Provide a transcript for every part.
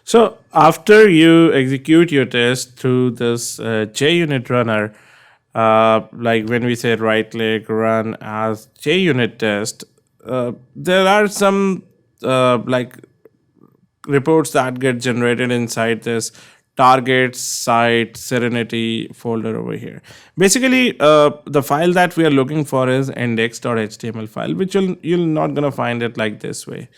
So after you execute your test through this JUnit runner, like when we say right click run as JUnit test, there are some like reports that get generated inside this target site Serenity folder over here. Basically, the file that we are looking for is index.html file, which you'll not gonna find it like this way,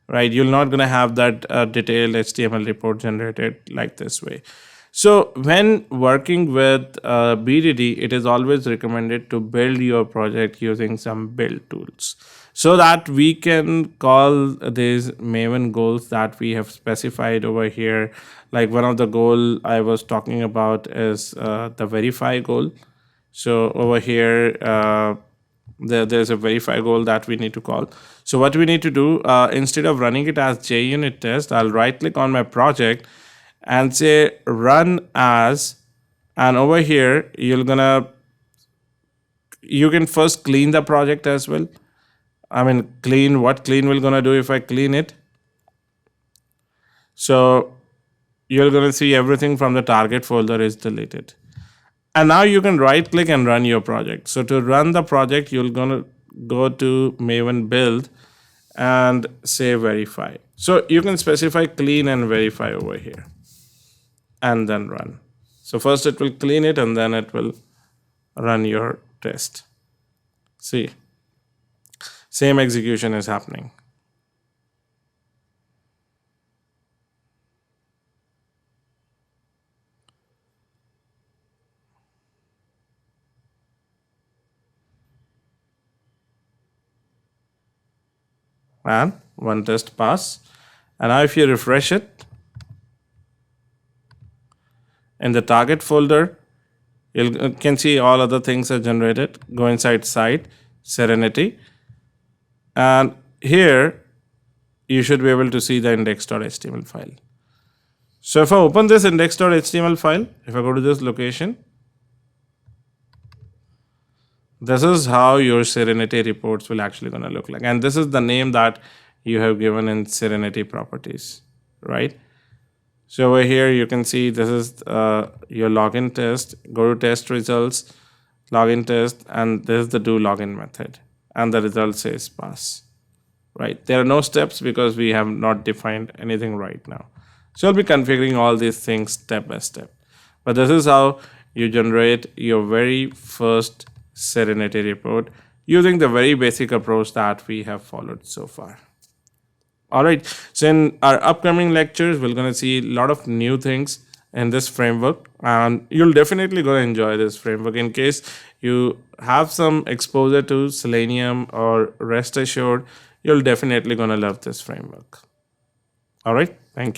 right? You're not gonna have that detailed HTML report generated like this way. So when working with BDD, it is always recommended to build your project using some build tools so that we can call these Maven goals that we have specified over here. Like one of the goal I was talking about is the verify goal. So over here, there's a verify goal that we need to call. So what we need to do, instead of running it as JUnit test, I'll right click on my project and say run as, and over here you can first clean the project as well. I mean, clean, what clean will gonna do if I clean it? So you're gonna see everything from the target folder is deleted. And now you can right click and run your project. So to run the project, you're gonna go to Maven build and say verify. So you can specify clean and verify over here and then run. So first it will clean it and then it will run your test. See, same execution is happening. And one test pass. And now if you refresh it, in the target folder, you can see all other things are generated. Go inside site, Serenity. And here, you should be able to see the index.html file. So if I open this index.html file, if I go to this location, this is how your Serenity reports will actually gonna look like. And this is the name that you have given in Serenity properties, right? So over here, you can see this is your login test. Go to test results, login test, and this is the do login method. And the result says pass, right? There are no steps because we have not defined anything right now. So I'll be configuring all these things step by step. But this is how you generate your very first Serenity report using the very basic approach that we have followed so far. All right, so in our upcoming lectures, we're going to see a lot of new things in this framework, and you'll definitely going to enjoy this framework. In case you have some exposure to Selenium, or rest assured, you'll definitely going to love this framework. All right, thank you.